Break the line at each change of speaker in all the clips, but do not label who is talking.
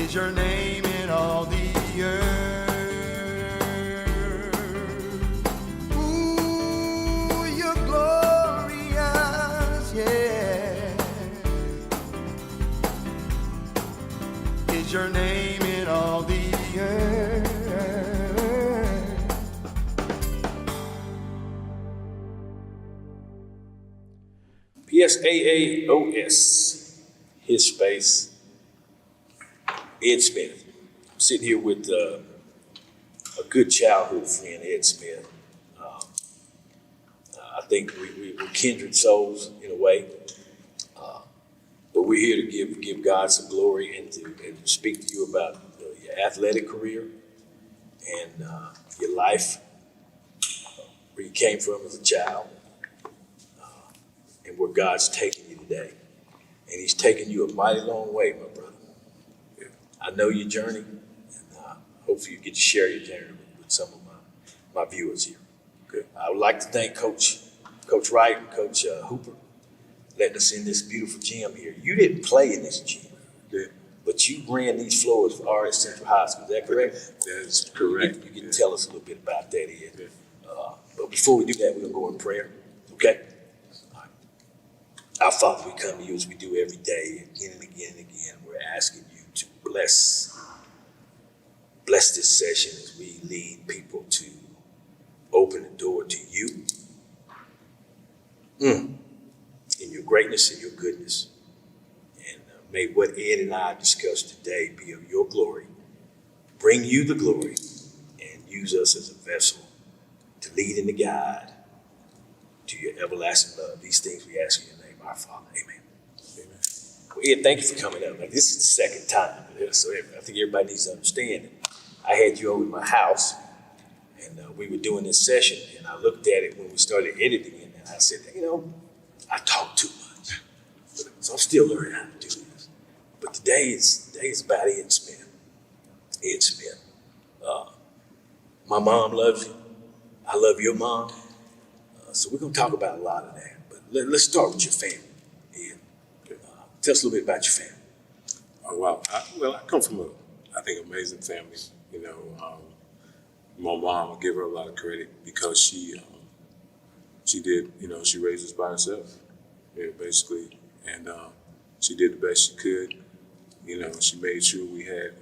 is your name in all the earth. Ooh, you're glorious, yeah. Is your name in all the earth.
PSAAOS, HisSpace, Ed Smith. I'm sitting here with a good childhood friend, Ed Smith. I think we're kindred souls in a way, but we're here to give God some glory and to speak to you about your athletic career and your life, where you came from as a child, and where God's taking you today. And he's taken you a mighty long way, my brother. I know your journey, and hopefully you get to share your journey with some of my viewers here. Okay. I would like to thank Coach Wright and Coach Hooper letting us in this beautiful gym here. You didn't play in this gym, but you ran these floors for RS Central High School. Is that correct?
That is correct.
You can tell us a little bit about that, Ed. But before we do that, we're going to go in prayer, okay? All right. Our Father, we come to you as we do every day, again and again and again. We're asking you to bless this session as we lead people to open the door to you in your greatness and your goodness. And may what Ed and I discuss today be of your glory. Bring you the glory and use us as a vessel to lead and to guide to your everlasting love. These things we ask in your name, our Father. Amen. Amen. Well, Ed, thank you for coming up. Like, this is the second time. So I think everybody needs to understand it. I had you over at my house, and we were doing this session, and I looked at it when we started editing it, and I said, I talk too much. So I'm still learning how to do this. But today is about Ed Smith. Ed Smith. My mom loves you. I love your mom. So we're going to talk about a lot of that. But let's start with your family, Ed. Tell us a little bit about your family.
Oh, wow. I come from amazing family. My mom, I give her a lot of credit because she did, she raised us by herself, basically. And she did the best she could. She made sure we had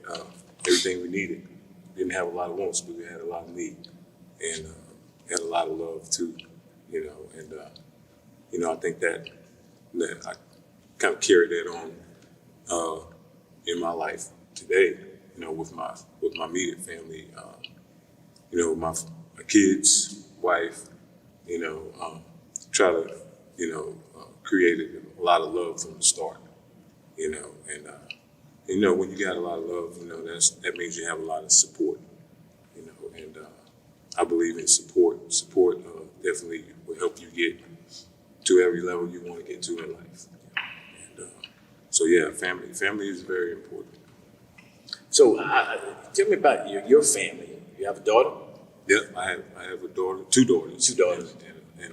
everything we needed. Didn't have a lot of wants, but we had a lot of need. And had a lot of love too, and I think that I kind of carried that on in my life today, with my immediate family, my kids, wife, try to, create a lot of love from the start, and when you got a lot of love, that means you have a lot of support, and I believe in support. Support definitely will help you get to every level you want to get to in life. And so yeah, family is very important.
So tell me about your family. You have a daughter?
Yeah, I have a daughter, two daughters.
Two daughters.
And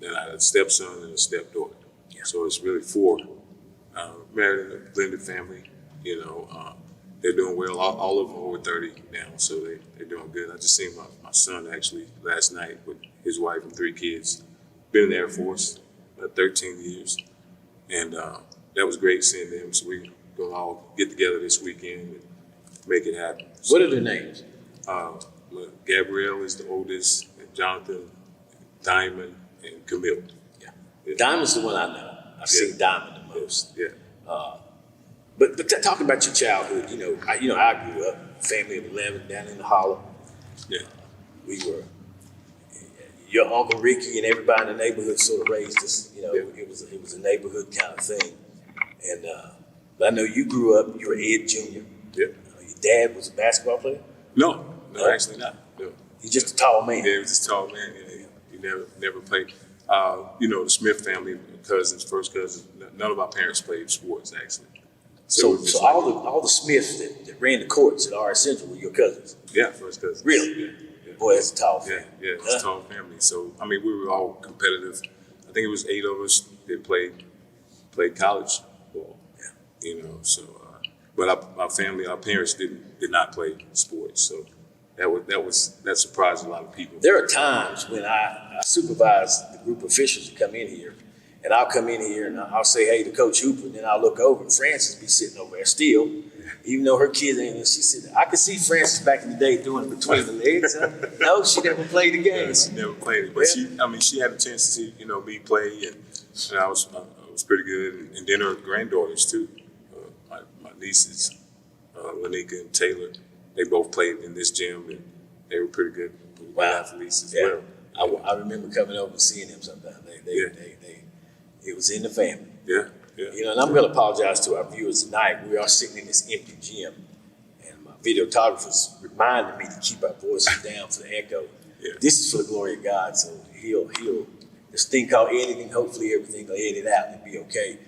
then I have a stepson and a stepdaughter.
Yeah.
So it's really four. Married in a blended family, they're doing well. All of them are over 30 now, so they're doing good. I just seen my son actually last night with his wife and 3 kids. Been in the Air Force about 13 years, and that was great seeing them. So we're gonna all get together this weekend and make it happen. So,
what are their names?
Gabrielle is the oldest, and Jonathan, Diamond, and Camille.
Yeah. Diamond's the one I know. I've seen Diamond the most.
Yeah.
But talk about your childhood. I grew up, family of 11 down in the Hollow.
Yeah.
We were, your Uncle Ricky and everybody in the neighborhood sort of raised us. It was a neighborhood kind of thing. And but I know you grew up. You were Ed Jr.
Yeah.
Your dad was a basketball player.
No, actually not. No.
He's just a tall man.
Yeah, he was just a tall man. Yeah. He never played. The Smith family, first cousins. None of our parents played sports actually.
So all the Smiths that ran the courts at RS Central were your cousins?
Yeah, first cousins.
Really?
Yeah.
Boy, that's a tall family.
Yeah, it's a tall family. So, we were all competitive. I think it was 8 of us that played college ball. Yeah. So But our family, our parents did not play sports, so that surprised a lot of people.
There are times when I supervise the group of officials that come in here, and I'll come in here and I'll say, hey, to Coach Hooper, and then I'll look over and Frances be sitting over there still, even though her kids ain't. And she said, I could see Frances back in the day doing it between the legs. No, she never played the game.
Yeah, she never played it, but she had a chance to see, me play, and I was pretty good. And then her granddaughters too, my nieces, Lanika and Taylor, they both played in this gym, and they were pretty good athletes as well.
I remember coming over and seeing them sometimes. It was in the family.
Yeah.
And I'm going to apologize to our viewers tonight. We are sitting in this empty gym, and my videographer's reminded me to keep our voices down for the echo.
Yeah.
This is for the glory of God, so he'll this thing called editing. Hopefully everything will edit out and be okay.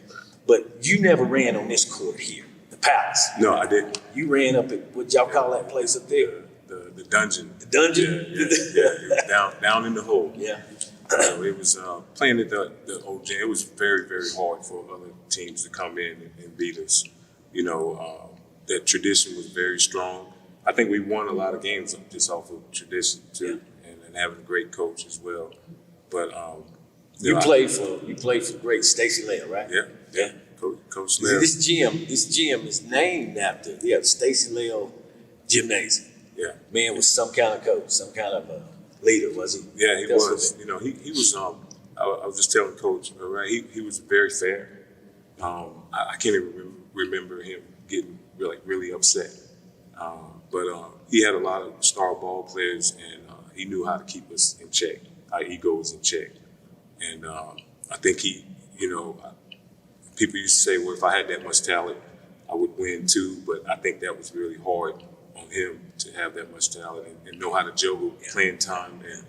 But you never ran on this court here, the Palace.
No, I didn't.
You ran up at what y'all call that place up there?
The dungeon.
The dungeon.
Yeah. It was down in the hole.
Yeah.
It was playing at the old gym. It was very, very hard for other teams to come in and beat us. That tradition was very strong. I think we won a lot of games just off of tradition too, and having a great coach as well. But
you played for the great Stacy Lale, right?
Yeah. Coach Lale.
This gym is named after Stacy Lale Gymnasium.
Yeah. Man
was some kind of coach, some kind of leader, was he?
Yeah, he was. He was. I was just telling Coach, right? He was very fair. I can't even remember him getting really upset. But he had a lot of star ball players, and he knew how to keep us in check, our egos in check. And I think people used to say, well, if I had that much talent, I would win too. But I think that was really hard on him to have that much talent and know how to juggle playing time and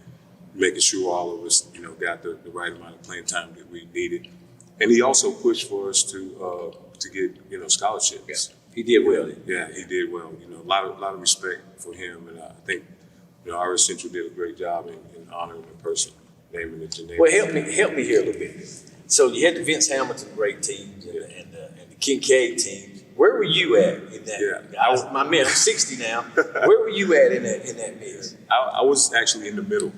making sure all of us, got the right amount of playing time that we needed. And he also pushed for us to get, scholarships.
Yeah. He did well.
Yeah, he did well. A lot of respect for him, and I think, Irish Central did a great job in honoring the person, naming it the name.
Well, help me here a little bit. So you had the Vince Hamilton great teams and the Kincaid teams. Where were you at in that? Yeah. I'm 60 now. Where were you at in that mix?
I was actually in the middle.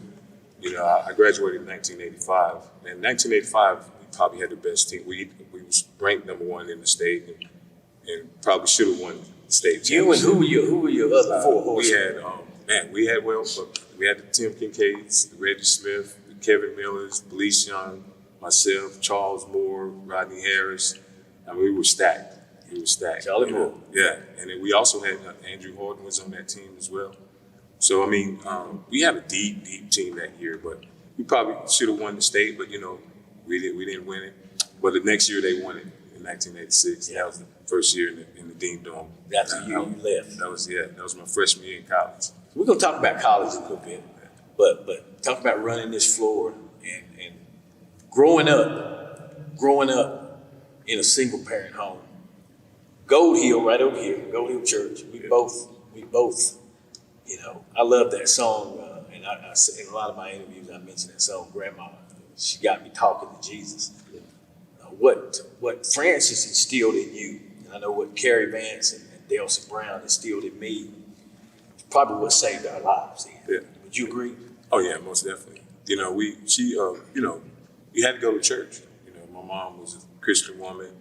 I graduated in 1985. And in 1985, we probably had the best team. We was ranked number one in the state and probably should have won the state.
You and who were your other four horses?
We had the Tim Kincaids, the Reggie Smith, the Kevin Millers, Belize Young, myself, Charles Moore, Rodney Harris. We were stacked.
Charlie Moore.
Yeah, and then we also had Andrew Horton was on that team as well. So we had a deep team that year, but we probably should have won the state, but we didn't win it. But the next year they won it in 1986. Yeah. That was the first year in the Dean Dome.
That's the year you left.
That was my freshman year in college.
We're gonna talk about college a little bit, but talk about running this floor and growing up in a single parent home. Gold Hill, right over here, Gold Hill Church. We both, I love that song, and I in a lot of my interviews I mention that song. Grandma, she got me talking to Jesus. What Frances instilled in you, and I know what Carrie Vance and Delcy Brown instilled in me, is probably what saved our lives.
Yeah.
Would you agree?
Oh yeah, most definitely. You had to go to church. My mom was a Christian woman.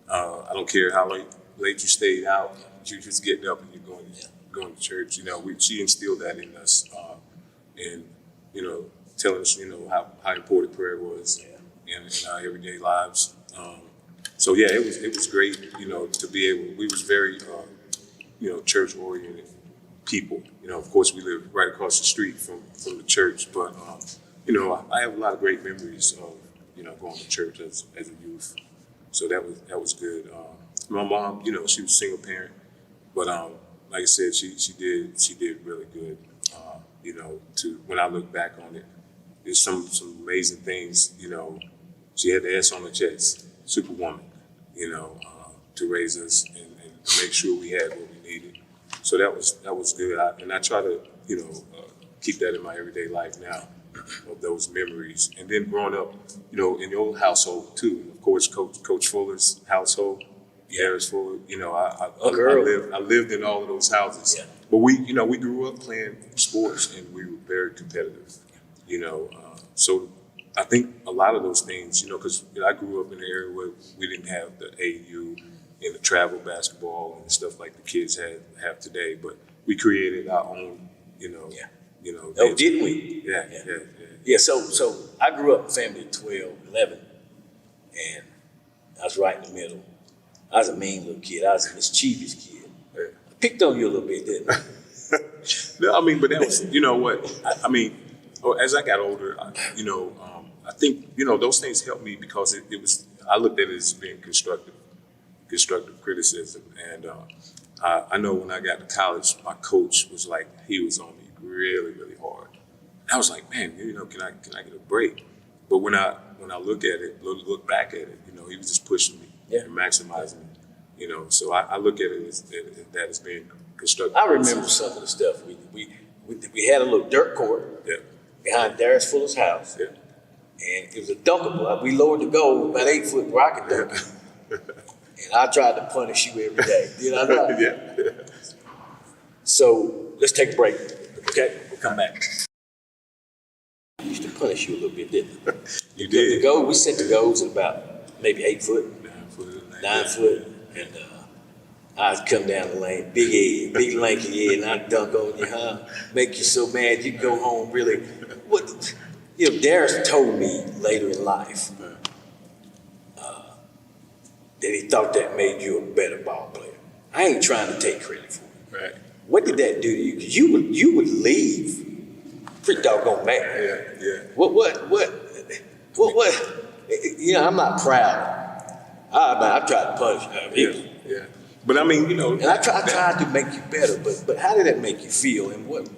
I don't care how late you stayed out, you just getting up and you're going to church. She instilled that in us, and telling us how important prayer was in our everyday lives. So yeah, it was great to be able. We was very church oriented people. Of course we live right across the street from the church, but I have a lot of great memories of going to church as a youth. So that was good. My mom, she was a single parent, but like I said, she did really good. To when I look back on it, there's some amazing things. She had the S on her chest, Superwoman. To raise us and make sure we had what we needed. So that was good. I try to keep that in my everyday life now, of those memories. And then growing up, in the old household too. Of course, Coach Fuller's household. Harris Fuller. You know, I
Girl.
I lived in all of those houses.
Yeah.
But we grew up playing sports and we were very competitive. You know, so I think a lot of those things, you know, because I grew up in an area where we didn't have the AU and the travel basketball and stuff like the kids have today, but we created our own, you know.
Yeah.
You know.
Oh, didn't we?
Yeah.
Yeah, so I grew up in a family of 12, 11, and I was right in the middle. I was a mean little kid. I was a mischievous kid. I picked on you a little bit, didn't I?
No, I mean, but that was, you know what, I mean, as I got older, I think, you know, those things helped me because it was, I looked at it as being constructive criticism. And I know when I got to college, my coach was like, he was on me really, really hard. I was like, man, you know, can I get a break? But when I look back at it, you know, he was just pushing me and maximizing me, you know. So I look at it as being constructive.
I remember some of the stuff. We had a little dirt court behind Darius Fuller's house, and it was a dunkable. We lowered the goal about 8 foot rocket dunk, and I tried to punish you every day. You know what I mean?
Yeah.
So let's take a break. Okay, we'll come back. I used to punish you a little bit, didn't I?
You did.
The goal, we set the goals at about maybe 8 foot, 9 foot, and I'd come down the lane, big lanky head, and I'd dunk on you, huh? Make you so mad you'd go home really. What? You know, Darius told me later in life that he thought that made you a better ball player. I ain't trying to take credit for it.
Right.
What did that do to you? Because you would leave pretty doggone mad.
Yeah.
What? You know, I'm not proud. I tried to punish you.
Yeah. But I mean, you know,
And I tried to make you better, but how did that make you feel? And what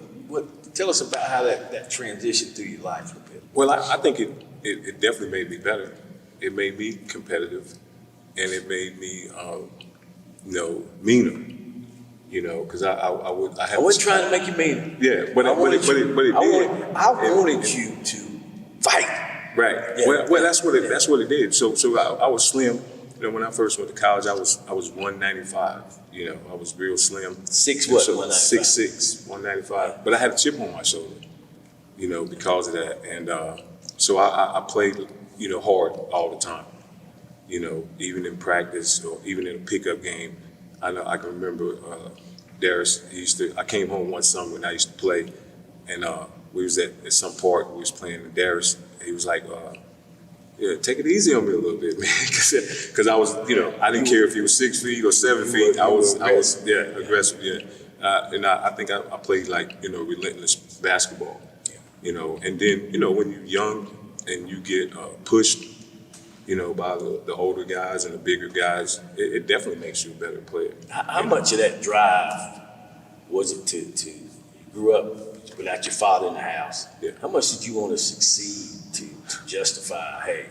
tell us about how that transitioned through your life a bit.
well, I think it definitely made me better. It made me competitive, and it made me, meaner. You know, because I
wasn't trying to make you mean.
Yeah, but it did.
I wanted you to fight.
Right.
Yeah.
Well, that's what it did. So I was slim. You know, when I first went to college, I was 195. You know, I was real slim.
6 what? 195?
6'6", 195. But I had a chip on my shoulder. You know, because of that, and so I played, you know, hard all the time. You know, even in practice or even in a pickup game. I know I can remember Darius. I came home one summer and I used to play, and we was at some park. We was playing, and Darius, he was like, take it easy on me a little bit, man, because I was, you know, I didn't care if he was 6 feet or 7 feet. I was aggressive, and I think I played like, you know, relentless basketball, you know, and then, you know, when you're young and you get pushed, you know, by the older guys and the bigger guys, it definitely makes you a better player.
How much of that drive was it to you grew up without your father in the house?
Yeah.
How much did you want to succeed to justify, hey,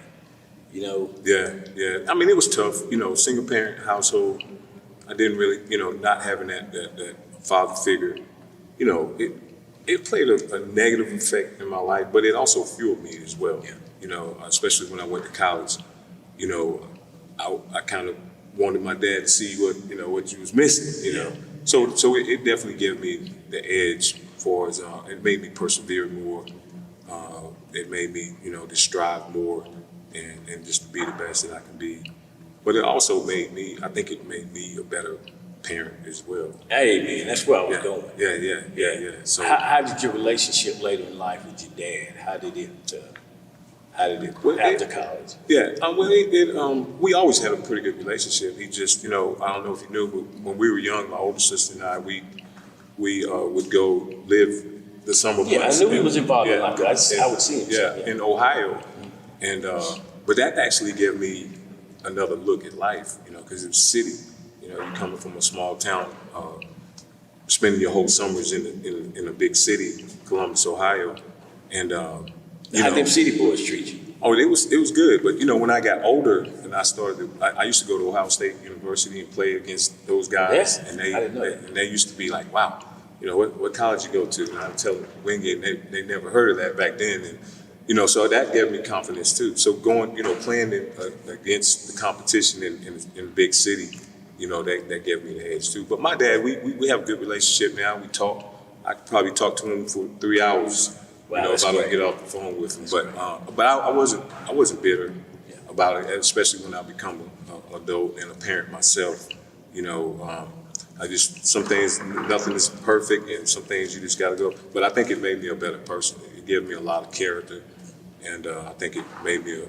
you know?
Yeah. I mean, it was tough, you know, single parent household. I didn't really, you know, not having that father figure, you know, it played a negative effect in my life, but it also fueled me as well.
Yeah.
You know, especially when I went to college, you know, I kind of wanted my dad to see what you was missing, you know. So it definitely gave me the edge for us. It made me persevere more. It made me, you know, just strive more and just be the best that I can be. But it also made me a better parent as well.
Hey, man, that's where I was going.
Yeah. So
how did your relationship later in life with your dad? How did it after college?
Yeah, we always had a pretty good relationship. He just, you know, I don't know if you knew, but when we were young, my older sister and I, we would go live the summer months.
Yeah, I knew he was involved in life. I would see him.
Yeah, in Ohio, and but that actually gave me another look at life, you know, because it was city. You know, you're coming from a small town, spending your whole summers in a big city, Columbus, Ohio, and
How them city boys treat you?
Oh, it was good, but you know, when I got older and I used to go to Ohio State University and play against those guys, and they used to be like, wow, you know, what college you go to? And I would tell them Wingate, they never heard of that back then, and you know, so that gave me confidence too. So going, you know, playing against the competition in a big city, you know, that gave me the edge too. But my dad, we have a good relationship now. We talk. I could probably talk to him for 3 hours,
Wow,
you know,
that's
if I don't
great.
get off the phone with him. But I wasn't bitter about it, especially when I become an adult and a parent myself. You know, I just, some things, nothing is perfect, and some things you just got to go. But I think it made me a better person. It gave me a lot of character, and I think it made me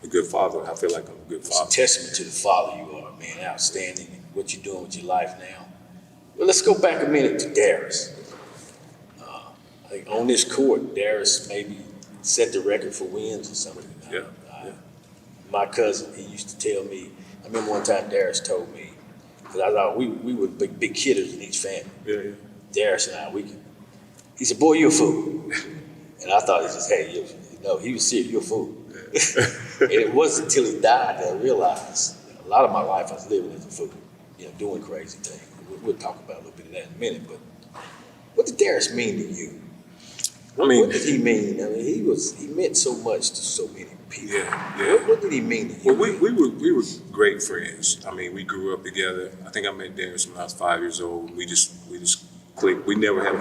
a good father. I feel like I'm a good
It's a
father.
testament to the father you are, man. Outstanding. What you're doing with your life now. Well, let's go back a minute to Darius. I think on this court, Darius maybe set the record for wins or something.
Yeah.
My cousin, he used to tell me, I remember one time Darius told me, because I thought we were big kidders in each family.
Yeah.
Darius and I, he said, boy, you're a fool. And I thought he just, hey, he was serious, you're a fool. And it wasn't until he died that I realized a lot of my life I was living as a fool, doing crazy things. We'll talk about a little bit of that in a minute, but what did Darius mean to you? What did he mean? I mean, he meant so much to so many people.
Yeah.
What did he mean to you?
Well, we were great friends. I mean, we grew up together. I think I met Darius when I was 5 years old. We just clicked. We never had a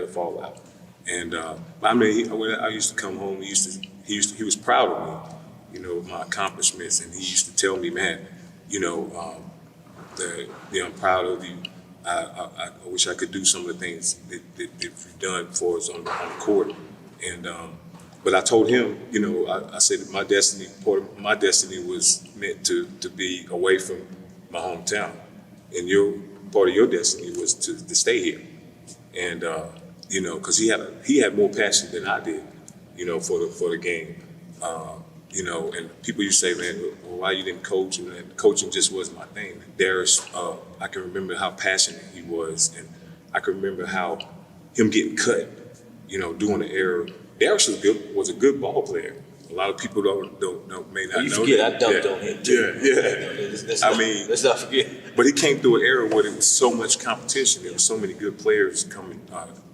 fallout. And I mean, when I used to come home, he was proud of me, you know, of my accomplishments, and he used to tell me, man, you know, I'm proud of you. I wish I could do some of the things that you've done for us on the court. And but I told him, you know, I said my destiny was meant to be away from my hometown, and part of your destiny was to stay here. And you know, because he had more passion than I did, you know, for the game. You know, and people used to say, man, well, why you didn't coach? And coaching just wasn't my thing. Darius, I can remember how passionate he was, and I can remember how him getting cut, you know, doing the error. Darius was a good ball player. A lot of people may not know.
You forget, I dunked on him too.
Yeah.
Let's not forget.
But he came through an era where there was so much competition. There were so many good players coming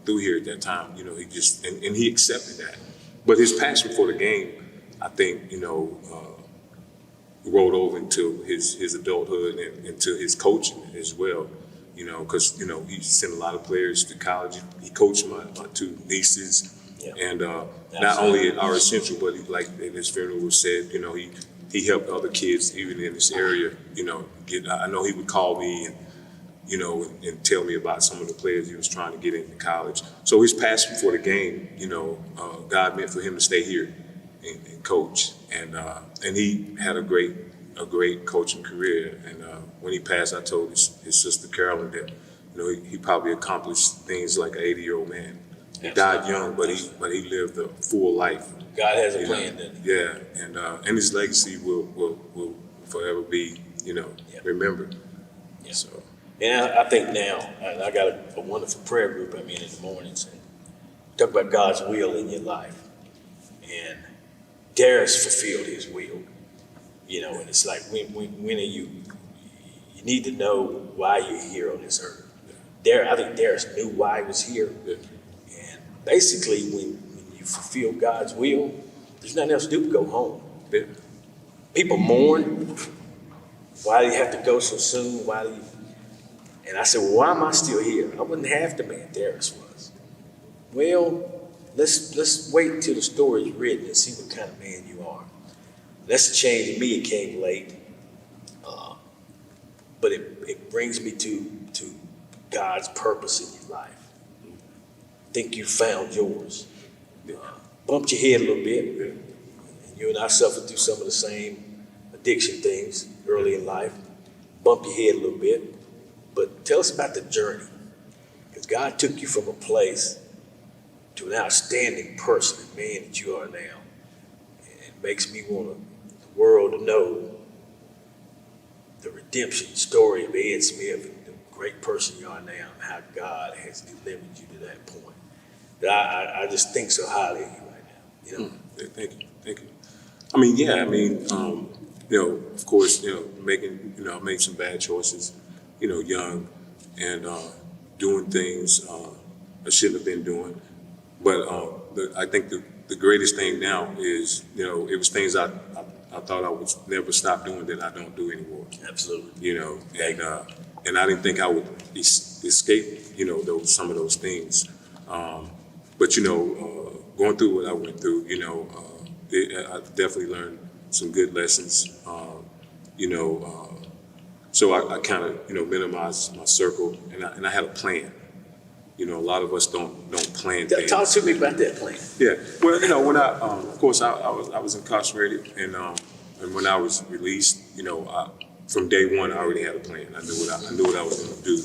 through here at that time. You know, he just and he accepted that. But his passion for the game, I think, you know, rolled over into his adulthood and into his coaching as well. You know, because, you know, he sent a lot of players to college. He coached my two nieces, and not only at our Central, but like in his funeral was said, you know, he helped other kids even in this area. You know, I know he would call me and, you know, and tell me about some of the players he was trying to get into college. So his passion for the game, you know, God meant for him to stay here and coach, and he had a great coaching career. And when he passed, I told his sister Carolyn that, you know, he probably accomplished things like an 80-year-old man. He died young, but he lived a full life.
God has a plan, doesn't he?
Yeah, and his legacy will forever be, you know, remembered.
Yeah.
So.
And I think now, and I got a wonderful prayer group I'm in the mornings, and talk about God's will in your life. And Darius fulfilled his will, you know, and it's like when are you need to know why you're here on this earth. I think Darius knew why he was here.
Yeah.
And basically when you fulfill God's will, there's nothing else to do but go home.
Yeah.
People mourn. Why do you have to go so soon? And I said, well, why am I still here? I wasn't half the man Darius was. Well, let's wait until the story is written and see what kind of man you are. That's a change in me. It came late. But it brings me to God's purpose in your life. I think you found yours. Bumped your head a little bit. And you and I suffered through some of the same addiction things early in life. Bumped your head a little bit. But tell us about the journey. Because God took you from a place to an outstanding person and man that you are now. And it makes me want the world to know the redemption story of Ed Smith and the great person you are now and how God has delivered you to that point. That I just think so highly of you right now. You know?
Thank you. I mean, you know, of course, you know, I made some bad choices, you know, young, and doing things I shouldn't have been doing. But I think the greatest thing now is, you know, it was things I I thought I would never stop doing that I don't do anymore.
Absolutely.
You know, and I didn't think I would escape, you know, some of those things. But, you know, going through what I went through, you know, I definitely learned some good lessons, you know, so I kind of, you know, minimized my circle, and I had a plan. You know, a lot of us don't plan things.
Talk to me about that plan.
Yeah, well, you know, when of course, I was incarcerated, and when I was released, you know, from day one, I already had a plan. I knew what I was going to do,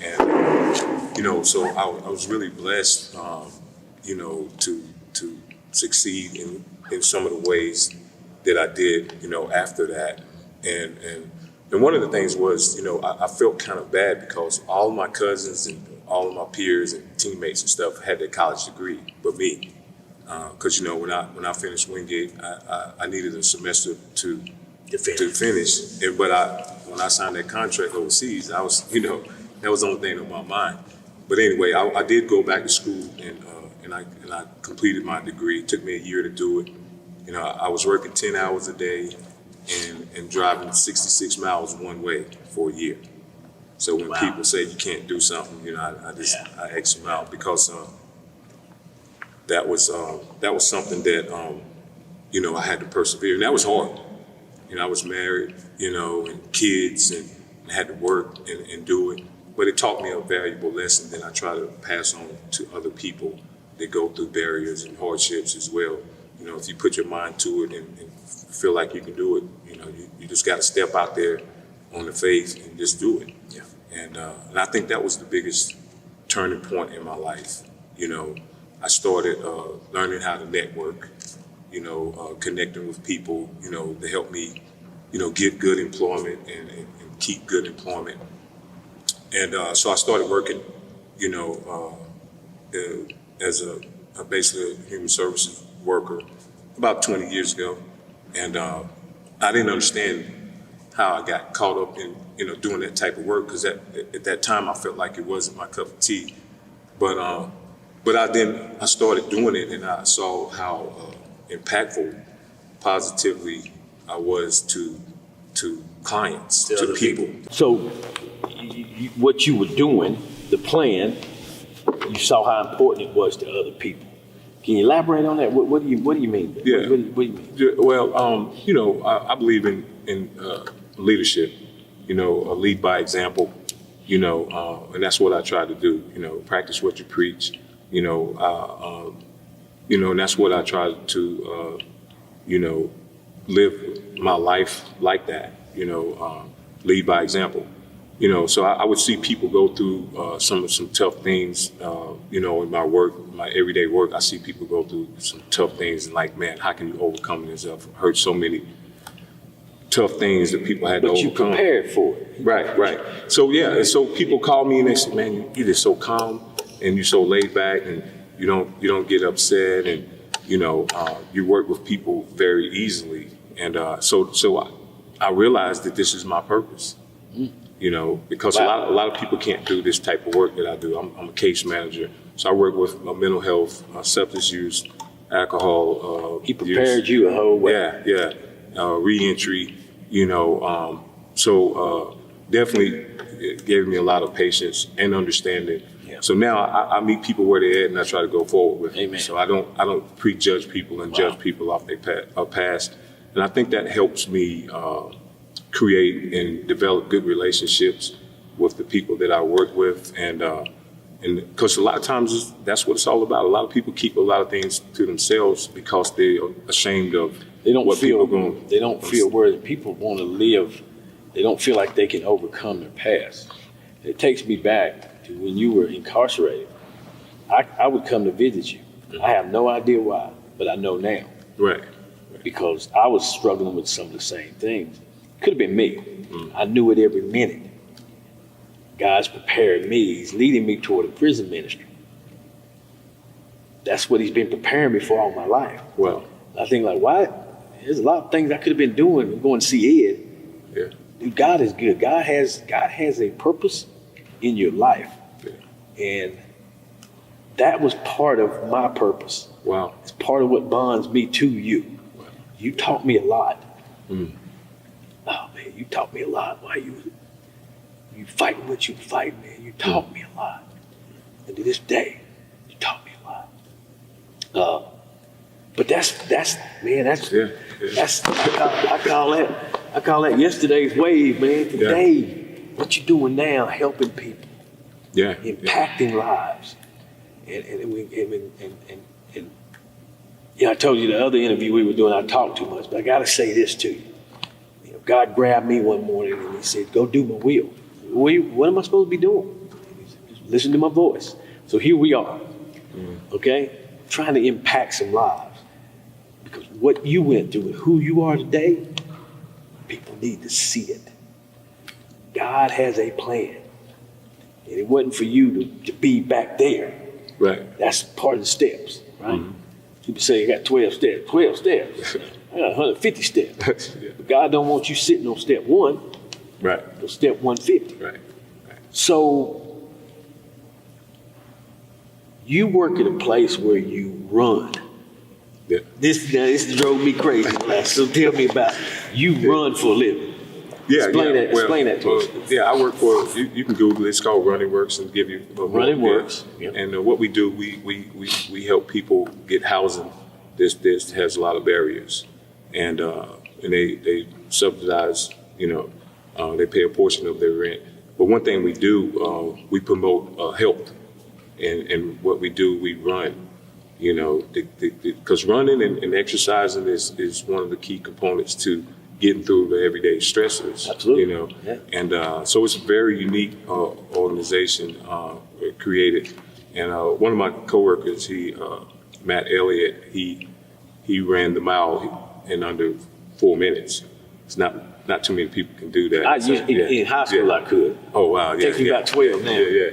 and you know, so I was really blessed, you know, to succeed in some of the ways that I did, you know, after that, and one of the things was, you know, I felt kind of bad because all of my cousins and all of my peers and teammates and stuff had their college degree, but me. Because, you know, when I finished Wingate, I needed a semester to finish. But when I signed that contract overseas, I was, you know, that was the only thing on my mind. But anyway, I did go back to school, and I completed my degree. It took me a year to do it. You know, I was working 10 hours a day and driving 66 miles one way for a year. So when people say you can't do something, you know, I X them out, because that was something that you know, I had to persevere, and that was hard. You know, I was married, you know, and kids, and had to work and do it. But it taught me a valuable lesson that I try to pass on to other people that go through barriers and hardships as well. You know, if you put your mind to it and feel like you can do it, you know, you just got to step out there on the faith and just do it. Yeah. And I think that was the biggest turning point in my life. You know, I started learning how to network, you know, connecting with people, you know, to help me, you know, get good employment and keep good employment. And so I started working, you know, as basically a human services worker about 20 years ago. And I didn't understand how I got caught up in, you know, doing that type of work, because at that time I felt like it wasn't my cup of tea. But I started doing it, and I saw how impactful, positively I was to clients, to people.
So what you were doing, the plan, you saw how important it was to other people. Can you elaborate on that? What do you mean?
Yeah.
What do you mean?
Yeah, well, you know, I believe in leadership. You know, lead by example. You know, and that's what I try to do. You know, practice what you preach. You know, and that's what I try to, you know, live my life like that. You know, lead by example. You know, so I would see people go through some tough things. You know, in my work, my everyday work, I see people go through some tough things, and like, man, how can you overcome this? I've heard so many tough things that people had to overcome.
But you prepared for it.
Right. So yeah, and so people call me and they say, man, you're just so calm and you're so laid back, and you don't get upset, and you know, you work with people very easily, and so I realized that this is my purpose. You know, because a lot of people can't do this type of work that I do. I'm a case manager, so I work with mental health, substance use, alcohol.
He prepared you a whole way.
Yeah. Reentry. You know, so definitely it gave me a lot of patience and understanding. Yeah. So now I meet people where they're at, and I try to go forward with them.
Amen.
So I don't prejudge people and judge people off their past, and I think that helps me create and develop good relationships with the people that I work with, and because a lot of times that's what it's all about. A lot of people keep a lot of things to themselves because they're ashamed of what people are going.
They don't feel where people want to live. They don't feel like they can overcome their past. It takes me back to when you were incarcerated. I would come to visit you. Mm-hmm. I have no idea why, but I know now.
Right.
Because I was struggling with some of the same things. Could have been me. Mm-hmm. I knew it every minute. God's preparing me. He's leading me toward a prison ministry. That's what he's been preparing me for all my life.
Well,
I think like, why? There's a lot of things I could have been doing, going to see Ed.
Yeah.
Dude, God is good. God has a purpose in your life. Yeah. And that was part of my purpose.
Wow.
It's part of what bonds me to you. Wow. You taught me a lot. Oh man, you taught me a lot. Why you fighting what you fight, man? You taught me a lot. And to this day, you taught me a lot. But that's I call that yesterday's wave, man. Today, what you doing now, helping people, impacting lives, and I told you the other interview we were doing, I talked too much, but I got to say this to you. God grabbed me one morning and he said, "Go do my will." What am I supposed to be doing? Just listen to my voice. So here we are, okay, trying to impact some lives. Because what you went through and who you are today, people need to see it. God has a plan. And it wasn't for you to be back there.
Right.
That's part of the steps, right? People say you got 12 steps. 12 steps. I got 150 steps. But God don't want you sitting on step 1.
Right.
Or step 150.
Right.
So you work at a place where you run.
Yeah.
This drove me crazy. So tell me about you run for a living. Explain that to us.
Yeah, I work for, you can Google it, it's called Running Works and give you
Running Works.
Yep. And what we do, we help people get housing. This has a lot of barriers. And they subsidize, they pay a portion of their rent. But one thing we do, we promote health. And what we do, we run. Because running and exercising is one of the key components to getting through the everyday stressors.
Absolutely.
And so it's a very unique organization created. And one of my coworkers, Matt Elliott, he ran the mile in under 4 minutes. It's not too many people can do that.
In high school, I could.
Oh wow!
It takes me about 12 now.
Yeah.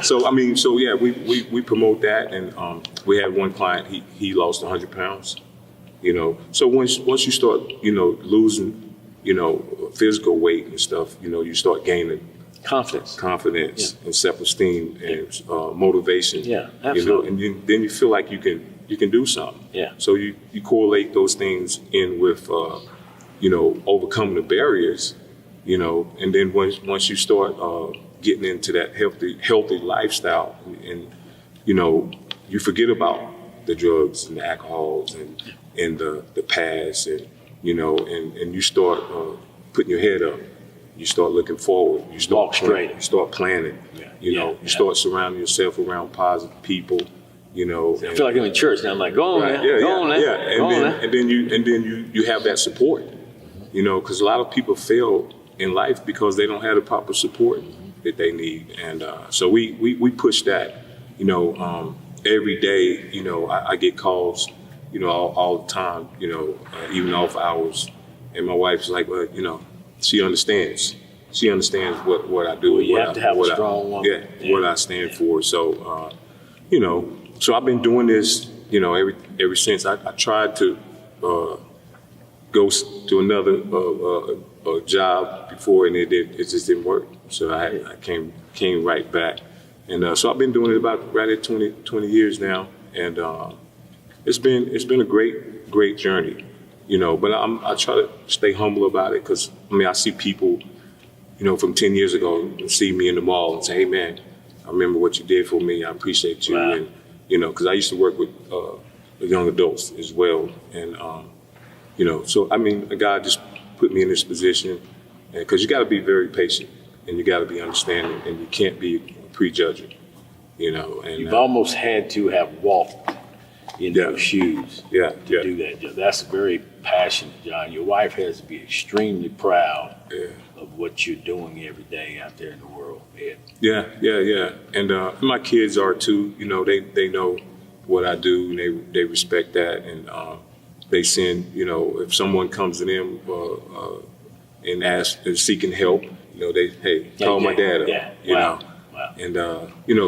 So we promote that, and we had one client. He lost 100 pounds. So once you start losing physical weight and stuff, you start gaining confidence and self-esteem and motivation.
Yeah, absolutely.
And then you feel like you can do something.
Yeah.
So you correlate those things in with overcoming the barriers, and then once you start getting into that healthy lifestyle, and you forget about the drugs and the alcohols and the past, and you start putting your head up. You start looking forward. You start
walk straight.
You start planning. You start surrounding yourself around positive people. I
feel like I'm in church now. I'm like, go on now. Go on now.
And then you have that support. Because a lot of people fail in life because they don't have the proper support that they need. And so we push that, every day. I get calls, all the time, even off hours. And my wife's like, well, she understands. She understands what I do.
Well, you have to have a strong woman.
What I stand for. So, so I've been doing this, ever since. I tried to go to another job before, and it just didn't work. So I came right back, and so I've been doing it about right at 20 years now, and it's been a great journey, But I try to stay humble about it, because I see people, from 10 years ago, see me in the mall and say, "Hey man, I remember what you did for me. I appreciate you."
Wow.
And because I used to work with young adults as well, and so God just put me in this position, because you got to be very patient, and you got to be understanding, and you can't be prejudging, And
You've almost had to have walked in those shoes to do that. That's very passionate, John. Your wife has to be extremely proud of what you're doing every day out there in the world, man.
Yeah. And my kids are too. They know what I do, and they respect that, and they send, if someone comes to them and asks, seeking help, call my dad up,
Wow.
And,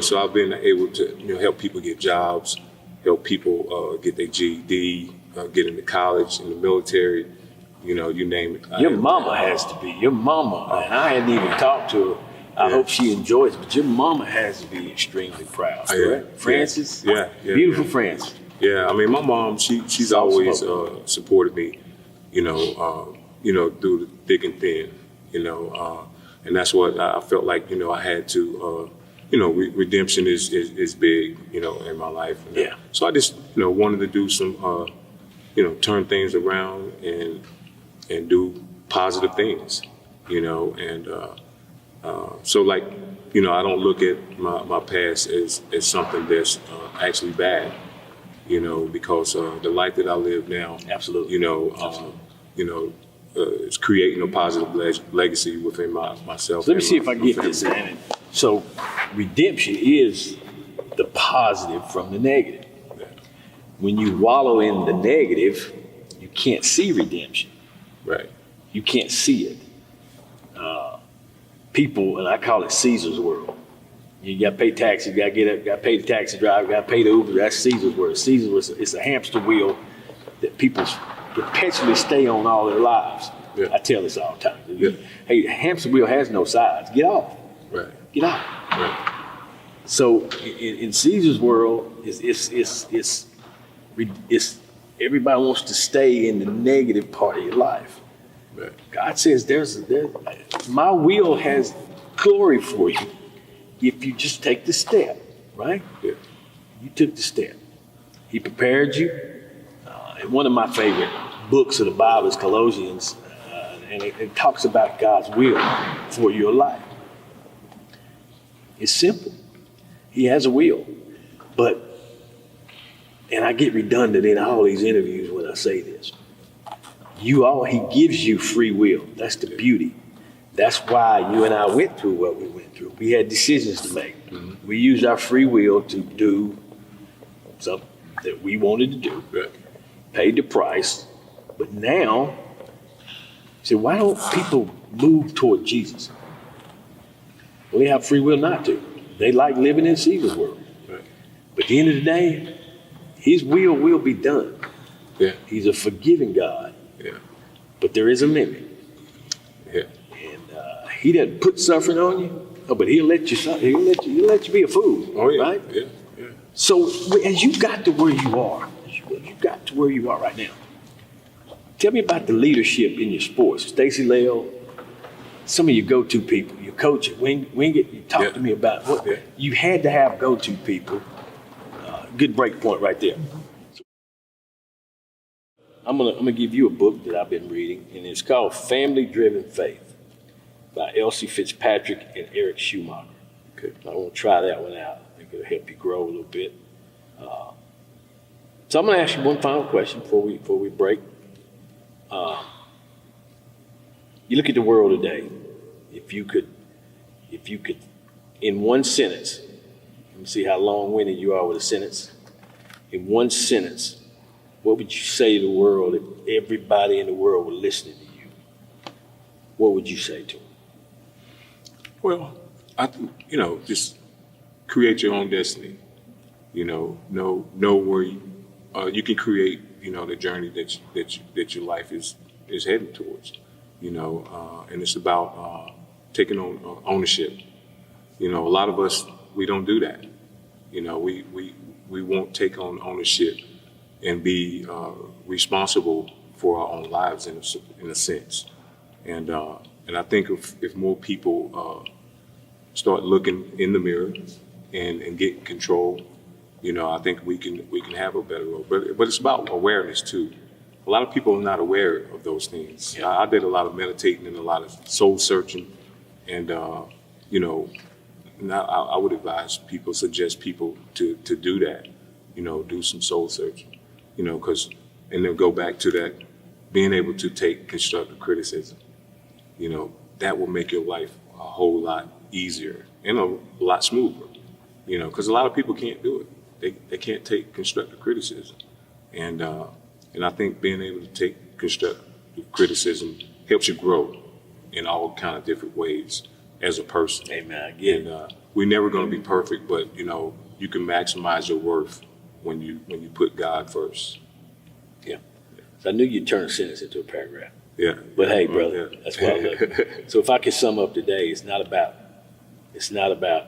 so I've been able to, help people get jobs, help people get their GED, get into college, in the military, you name it.
Your mama has to be. Your mama, and I hadn't even talked to her. I hope she enjoys it, but your mama has to be extremely proud, correct? Frances?
Yeah.
Beautiful Frances.
Yeah, my mom, she's always supported me, through the thick and thin, and that's what I felt like, I had to, redemption is big, in my life.
Yeah. So
I just, wanted to do some, turn things around and do positive things, so like, I don't look at my past as something that's actually bad, because the life that I live now,
Absolutely.
is creating a positive legacy within myself.
So let me see if I get this. So redemption is the positive from the negative.
Yeah.
When you wallow in the negative, you can't see redemption.
Right.
You can't see it. People, and I call it Caesar's world. You got to pay taxes, got to get up, got to pay the taxi driver, got to pay the Uber. That's Caesar's world. Caesar was it's a hamster wheel that people perpetually stay on all their lives.
Yeah.
I tell this all the time.
Yeah.
Hey, the hamster wheel has no sides. Get off.
Right.
Get out.
Right.
So in Caesar's world, it's everybody wants to stay in the negative part of your life.
Right.
God says my will has glory for you if you just take the step, right?
Yeah.
You took the step. He prepared you. And one of my favorite books of the Bible is Colossians, and it talks about God's will for your life. It's simple. He has a will, and I get redundant in all these interviews when I say this. He gives you free will. That's the beauty. That's why you and I went through what we went through. We had decisions to make. Mm-hmm. We used our free will to do something that we wanted to do.
Right.
Paid the price. But now, why don't people move toward Jesus? Well, they have free will not to. They like living in Caesar's world.
Right.
But at the end of the day, his will be done.
Yeah.
He's a forgiving God.
Yeah.
But there is a limit.
Yeah.
And he doesn't put suffering on you. Oh, but he'll let you be a fool.
Oh, yeah.
Right?
Yeah. Yeah.
So as you got to where you are, right now, tell me about the leadership in your sports. Stacy Lale, some of your go-to people, your coach at Wingate, you talked to me about what you had to have go-to people. Good break point right there. So I'm gonna give you a book that I've been reading, and it's called Family Driven Faith by Elsie Fitzpatrick and Eric Schumacher.
Okay.
I want to try that one out. I think it'll help you grow a little bit. So I'm going to ask you one final question before we break. You look at the world today. If you could, in one sentence, let me see how long-winded you are with a sentence. In one sentence, what would you say to the world if everybody in the world were listening to you? What would you say to them?
Well, I think, just create your own destiny. Know where you can create, the journey that your life is heading towards. And it's about taking on ownership. A lot of us, we don't do that. We won't take on ownership and be responsible for our own lives in a sense. And I think if more people start looking in the mirror and get control, I think we can have a better road. But it's about awareness too. A lot of people are not aware of those things. Yeah. I did a lot of meditating and a lot of soul searching, and I would suggest people to do that. Do some soul searching. And then go back to that, being able to take constructive criticism. That will make your life a whole lot easier and a lot smoother. Because a lot of people can't do it. They can't take constructive criticism, and I think being able to take constructive criticism helps you grow in all kind of different ways as a person.
Amen. And
we're never going to be perfect, but you can maximize your worth when you put God first.
Yeah. So I knew you'd turn a sentence into a paragraph.
Yeah.
But hey, brother, that's what I love. So if I could sum up today, it's not about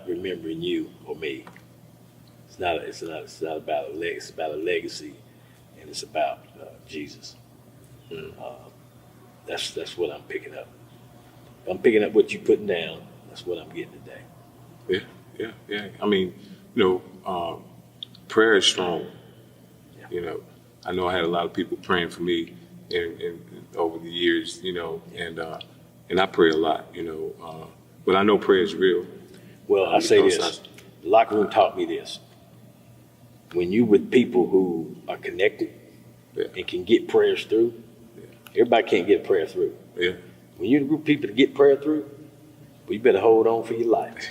remembering you or me. It's not about a legacy, and it's about Jesus. That's what I'm picking up. I'm picking up what you're putting down. That's what I'm getting today.
Yeah. I mean, prayer is strong.
Yeah.
I know I had a lot of people praying for me in over the years, and I pray a lot, but I know prayer is real.
Well, I say
because
this. The locker room taught me this. When you with people who are connected
Yeah.
and can get prayers through, everybody can't get a prayer through.
Yeah.
When you're a group of people to get prayer through, well, you better hold on for your life.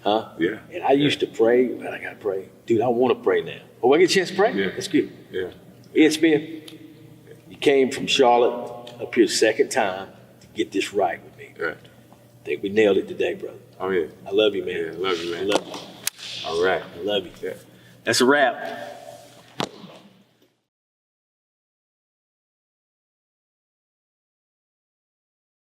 Huh?
Yeah.
And I used to pray, I got to pray. Dude, I want to pray now. Oh, I get a chance to pray?
Yeah.
That's good.
Yeah.
Ed Smith, you came from Charlotte up here second time to get this right with me.
Right.
I think we nailed it today, brother.
Oh, yeah.
I love you, man.
Yeah, I love you, man.
I love you.
All right.
I love you.
Yeah.
That's a wrap.